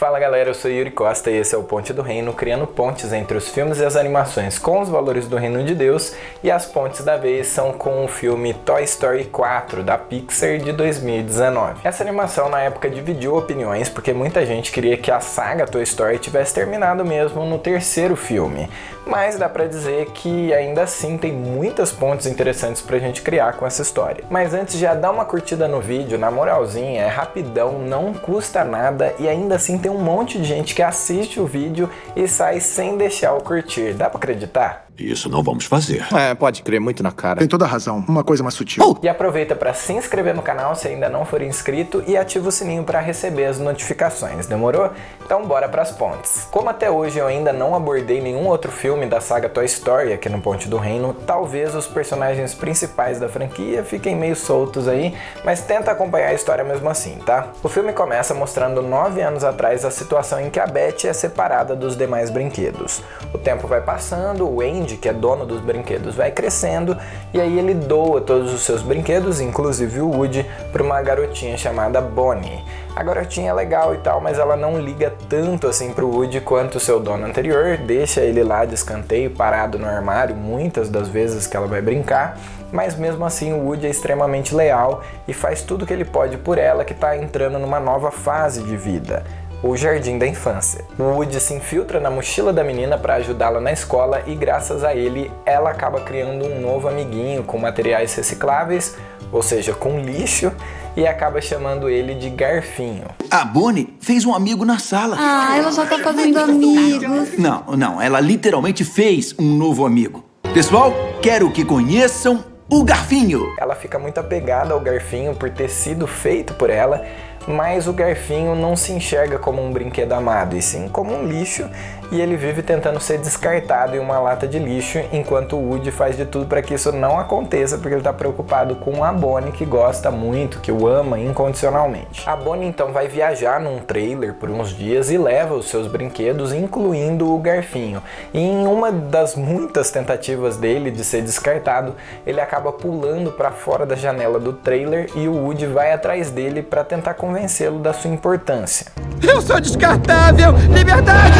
Fala galera, eu sou Yuri Costa e esse é o Ponte do Reino, criando pontes entre os filmes e as animações com os valores do Reino de Deus, e as pontes da vez são com o filme Toy Story 4 da Pixar de 2019. Essa animação na época dividiu opiniões porque muita gente queria que a saga Toy Story tivesse terminado mesmo no terceiro filme, mas dá pra dizer que ainda assim tem muitas pontes interessantes pra gente criar com essa história. Mas antes já dá uma curtida no vídeo, na moralzinha, é rapidão, não custa nada e ainda assim tem um monte de gente que assiste o vídeo e sai sem deixar o curtir. Dá pra acreditar? Isso não vamos fazer. Pode crer, muito na cara. Tem toda a razão, uma coisa mais sutil. E aproveita para se inscrever no canal se ainda não for inscrito e ativa o sininho para receber as notificações, demorou? Então bora pras pontes. Como até hoje eu ainda não abordei nenhum outro filme da saga Toy Story aqui no Ponte do Reino, talvez os personagens principais da franquia fiquem meio soltos aí, mas tenta acompanhar a história mesmo assim, tá? O filme começa mostrando 9 anos atrás a situação em que a Beth é separada dos demais brinquedos. O tempo vai passando, o Andy, que é dono dos brinquedos, vai crescendo e aí ele doa todos os seus brinquedos, inclusive o Woody, para uma garotinha chamada Bonnie. A garotinha é legal e tal, mas ela não liga tanto assim pro Woody quanto o seu dono anterior, deixa ele lá de escanteio, parado no armário muitas das vezes que ela vai brincar, mas mesmo assim o Woody é extremamente leal e faz tudo que ele pode por ela, que está entrando numa nova fase de vida. O jardim da infância. O Woody se infiltra na mochila da menina para ajudá-la na escola e graças a ele, ela acaba criando um novo amiguinho com materiais recicláveis, ou seja, com lixo, e acaba chamando ele de Garfinho. A Bonnie fez um amigo na sala. Ela já tá fazendo amigos. Não, ela literalmente fez um novo amigo. Pessoal, quero que conheçam o Garfinho. Ela fica muito apegada ao Garfinho por ter sido feito por ela, mas o Garfinho não se enxerga como um brinquedo amado, e sim como um lixo, e ele vive tentando ser descartado em uma lata de lixo, enquanto o Woody faz de tudo para que isso não aconteça, porque ele está preocupado com a Bonnie, que gosta muito, que o ama incondicionalmente. A Bonnie então vai viajar num trailer por uns dias e leva os seus brinquedos, incluindo o Garfinho, e em uma das muitas tentativas dele de ser descartado, ele acaba pulando para fora da janela do trailer e o Woody vai atrás dele para tentar convencê-lo da sua importância. Eu sou descartável! Liberdade!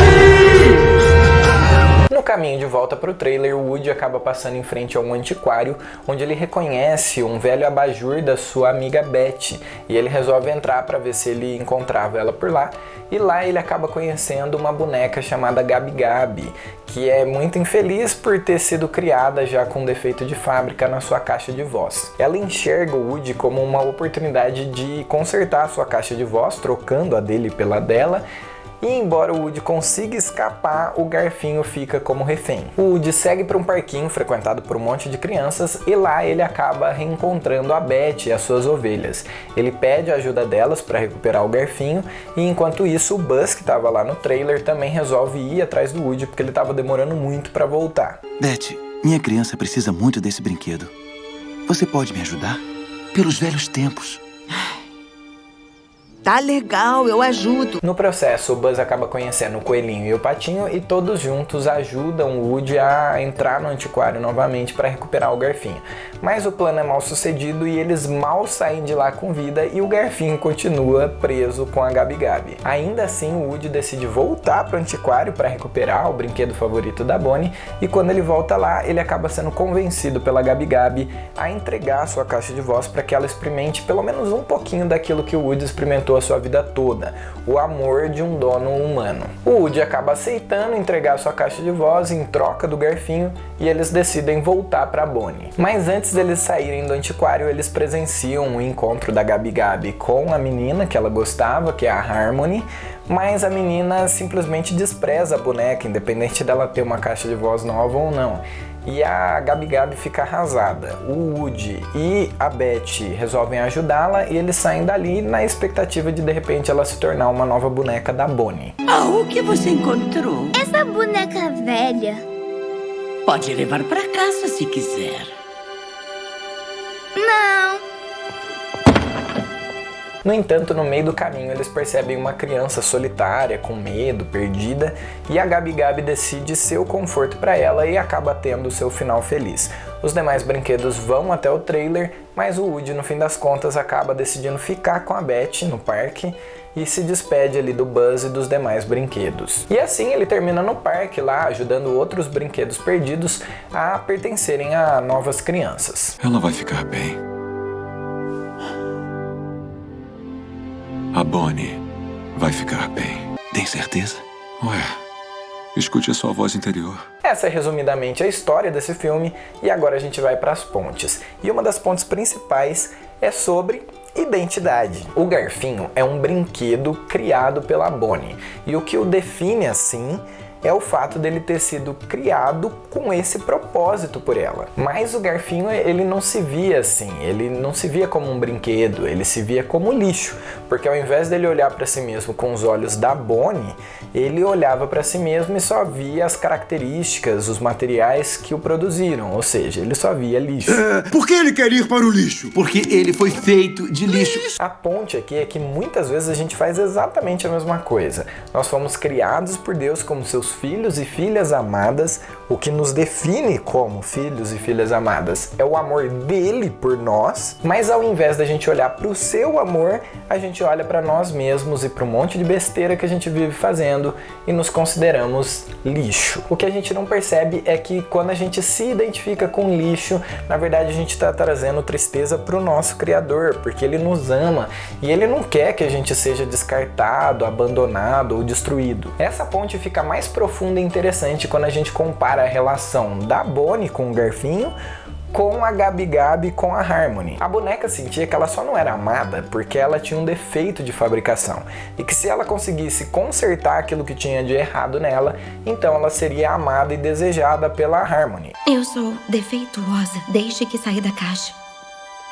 No caminho de volta para o trailer, o Woody acaba passando em frente a um antiquário, onde ele reconhece um velho abajur da sua amiga Beth, e ele resolve entrar para ver se ele encontrava ela por lá, e lá ele acaba conhecendo uma boneca chamada Gabi Gabi, que é muito infeliz por ter sido criada já com defeito de fábrica na sua caixa de voz. Ela enxerga o Woody como uma oportunidade de consertar a sua caixa de voz, trocando a dele pela dela, e embora o Woody consiga escapar, o Garfinho fica como refém. O Woody segue para um parquinho frequentado por um monte de crianças e lá ele acaba reencontrando a Beth e as suas ovelhas. Ele pede a ajuda delas para recuperar o Garfinho e enquanto isso o Buzz, que estava lá no trailer, também resolve ir atrás do Woody porque ele estava demorando muito para voltar. Beth, minha criança precisa muito desse brinquedo. Você pode me ajudar? Pelos velhos tempos. Tá legal, eu ajudo. No processo, o Buzz acaba conhecendo o coelhinho e o patinho e todos juntos ajudam o Woody a entrar no antiquário novamente para recuperar o Garfinho. Mas o plano é mal sucedido e eles mal saem de lá com vida e o Garfinho continua preso com a Gabi Gabi. Ainda assim, o Woody decide voltar para o antiquário para recuperar o brinquedo favorito da Bonnie e quando ele volta lá, ele acaba sendo convencido pela Gabi Gabi a entregar a sua caixa de voz para que ela experimente pelo menos um pouquinho daquilo que o Woody experimentou a sua vida toda, o amor de um dono humano. O Woody acaba aceitando entregar sua caixa de voz em troca do Garfinho e eles decidem voltar para Bonnie. Mas antes deles saírem do antiquário, eles presenciam o encontro da Gabi Gabi com a menina que ela gostava, que é a Harmony, mas a menina simplesmente despreza a boneca, independente dela ter uma caixa de voz nova ou não. E a Gabi Gabi fica arrasada. O Woody e a Beth resolvem ajudá-la e eles saem dali na expectativa de repente ela se tornar uma nova boneca da Bonnie. O que você encontrou? Essa boneca velha. Pode levar pra casa se quiser. Não. No entanto, no meio do caminho eles percebem uma criança solitária, com medo, perdida, e a Gabi Gabi decide ser o conforto para ela e acaba tendo seu final feliz. Os demais brinquedos vão até o trailer, mas o Woody, no fim das contas, acaba decidindo ficar com a Beth no parque e se despede ali do Buzz e dos demais brinquedos. E assim ele termina no parque lá, ajudando outros brinquedos perdidos a pertencerem a novas crianças. Ela vai ficar bem. A Bonnie vai ficar bem. Tem certeza? Ué, escute a sua voz interior. Essa é resumidamente a história desse filme e agora a gente vai para as pontes. E uma das pontes principais é sobre identidade. O Garfinho é um brinquedo criado pela Bonnie e o que o define assim é o fato dele ter sido criado com esse propósito por ela. Mas o Garfinho, ele não se via assim, ele não se via como um brinquedo, ele se via como lixo, porque ao invés dele olhar para si mesmo com os olhos da Bonnie, ele olhava para si mesmo e só via as características, os materiais que o produziram, ou seja, ele só via lixo. Por que ele quer ir para o lixo? Porque ele foi feito de lixo. A ponte aqui é que muitas vezes a gente faz exatamente a mesma coisa. Nós fomos criados por Deus como seus filhos e filhas amadas. O que nos define como filhos e filhas amadas é o amor dele por nós, mas ao invés da gente olhar para o seu amor, a gente olha para nós mesmos e para um monte de besteira que a gente vive fazendo e nos consideramos lixo. O que a gente não percebe é que quando a gente se identifica com lixo, na verdade a gente está trazendo tristeza para o nosso Criador, porque ele nos ama e ele não quer que a gente seja descartado, abandonado ou destruído. Essa ponte fica mais profunda e interessante quando a gente compara a relação da Bonnie com o Garfinho com a Gabi Gabi com a Harmony. A boneca sentia que ela só não era amada porque ela tinha um defeito de fabricação e que se ela conseguisse consertar aquilo que tinha de errado nela, então ela seria amada e desejada pela Harmony. Eu sou defeituosa desde que saí da caixa.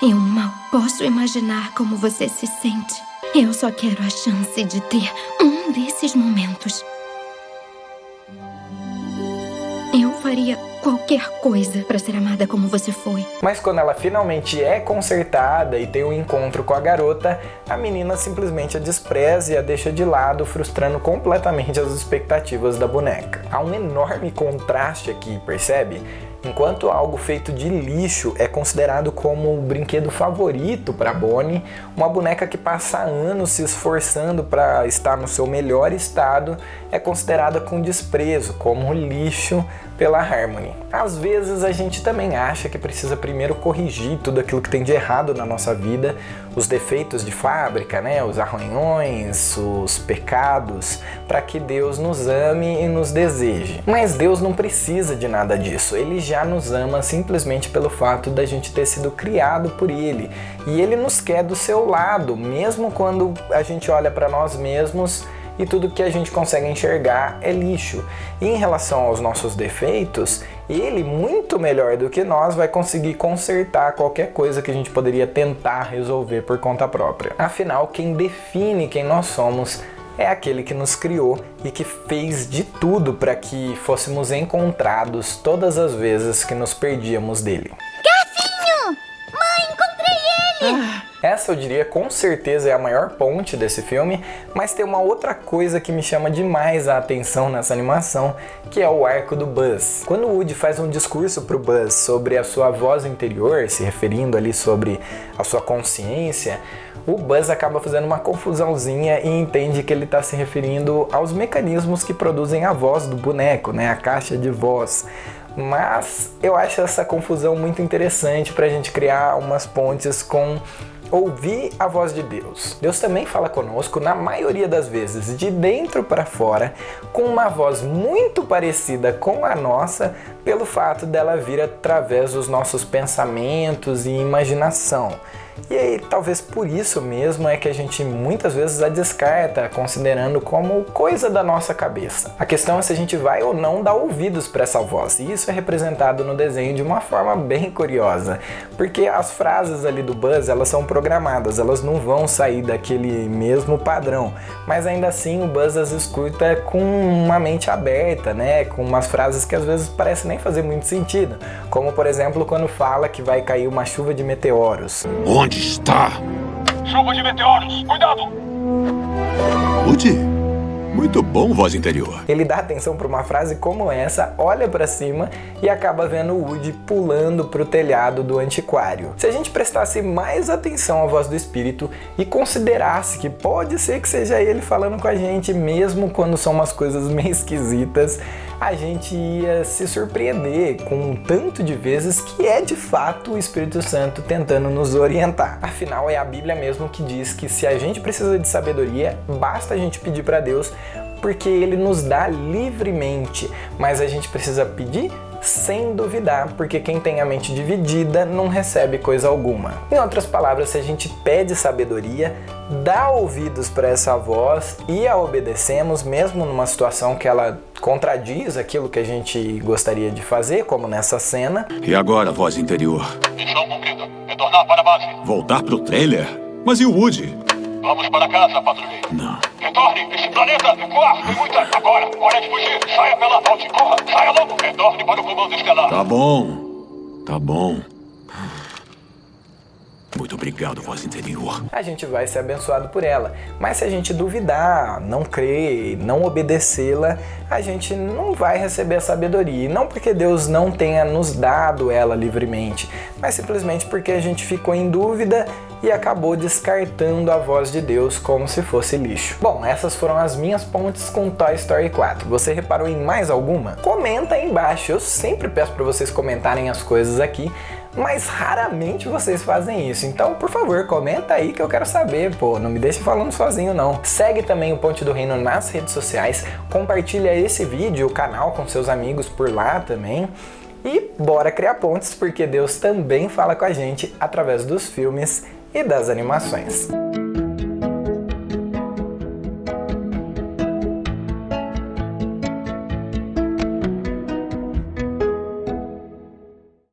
Eu mal posso imaginar como você se sente. Eu só quero a chance de ter um desses momentos. Eu faria qualquer coisa para ser amada como você foi. Mas quando ela finalmente é consertada e tem um encontro com a garota, a menina simplesmente a despreza e a deixa de lado, frustrando completamente as expectativas da boneca. Há um enorme contraste aqui, percebe? Enquanto algo feito de lixo é considerado como o brinquedo favorito para Bonnie, uma boneca que passa anos se esforçando para estar no seu melhor estado é considerada com desprezo, como lixo pela Harmony. Às vezes a gente também acha que precisa primeiro corrigir tudo aquilo que tem de errado na nossa vida, os defeitos de fábrica, né, os arranhões, os pecados, para que Deus nos ame e nos deseje. Mas Deus não precisa de nada disso, Ele já nos ama simplesmente pelo fato da gente ter sido criado por Ele. E Ele nos quer do seu lado, mesmo quando a gente olha para nós mesmos e tudo que a gente consegue enxergar é lixo. E em relação aos nossos defeitos, Ele, muito melhor do que nós, vai conseguir consertar qualquer coisa que a gente poderia tentar resolver por conta própria. Afinal, quem define quem nós somos é aquele que nos criou e que fez de tudo para que fôssemos encontrados todas as vezes que nos perdíamos dele. Garfinho! Mãe, encontrei ele! Essa eu diria com certeza é a maior ponte desse filme, mas tem uma outra coisa que me chama demais a atenção nessa animação, que é o arco do Buzz. Quando o Woody faz um discurso pro Buzz sobre a sua voz interior, se referindo ali sobre a sua consciência, o Buzz acaba fazendo uma confusãozinha e entende que ele está se referindo aos mecanismos que produzem a voz do boneco, né? A caixa de voz. Mas eu acho essa confusão muito interessante para a gente criar umas pontes com ouvir a voz de Deus. Deus também fala conosco, na maioria das vezes, de dentro para fora, com uma voz muito parecida com a nossa, pelo fato dela vir através dos nossos pensamentos e imaginação. E aí, talvez por isso mesmo é que a gente muitas vezes a descarta, considerando como coisa da nossa cabeça. A questão é se a gente vai ou não dar ouvidos para essa voz, e isso é representado no desenho de uma forma bem curiosa, porque as frases ali do Buzz, elas são programadas, elas não vão sair daquele mesmo padrão, mas ainda assim o Buzz as escuta com uma mente aberta, né, com umas frases que às vezes parecem nem fazer muito sentido, como por exemplo quando fala que vai cair uma chuva de meteoros. Onde está Chuva de meteoros! Cuidado! Woody, muito bom, voz interior. Ele dá atenção para uma frase como essa, olha para cima e acaba vendo o Woody pulando pro telhado do antiquário. Se a gente prestasse mais atenção à voz do espírito e considerasse que pode ser que seja ele falando com a gente, mesmo quando são umas coisas meio esquisitas, a gente ia se surpreender com um tanto de vezes que é de fato o Espírito Santo tentando nos orientar. Afinal, é a Bíblia mesmo que diz que se a gente precisa de sabedoria, basta a gente pedir para Deus, porque Ele nos dá livremente, mas a gente precisa pedir sem duvidar, porque quem tem a mente dividida não recebe coisa alguma. Em outras palavras, se a gente pede sabedoria, dá ouvidos para essa voz e a obedecemos, mesmo numa situação que ela contradiz aquilo que a gente gostaria de fazer, como nessa cena. E agora, voz interior? Missão cumprida. Retornar para a base. Voltar pro trailer? Mas e o Woody? Vamos para casa, patrulheiro. Não. Retorne! Esse planeta! Recuar! Tem muita! Agora! Hora de fugir! Saia pela ponte! Corra! Saia logo! Retorne para o comando estelar! Tá bom. Tá bom. Muito obrigado, voz interior. A gente vai ser abençoado por ela. Mas se a gente duvidar, não crer, não obedecê-la, a gente não vai receber a sabedoria. E não porque Deus não tenha nos dado ela livremente, mas simplesmente porque a gente ficou em dúvida e acabou descartando a voz de Deus como se fosse lixo. Bom, essas foram as minhas pontes com Toy Story 4. Você reparou em mais alguma? Comenta aí embaixo. Eu sempre peço para vocês comentarem as coisas aqui, mas raramente vocês fazem isso. Então, por favor, comenta aí que eu quero saber, pô, não me deixe falando sozinho não. Segue também o Ponte do Reino nas redes sociais, compartilha esse vídeo, o canal com seus amigos por lá também. E bora criar pontes, porque Deus também fala com a gente através dos filmes e das animações.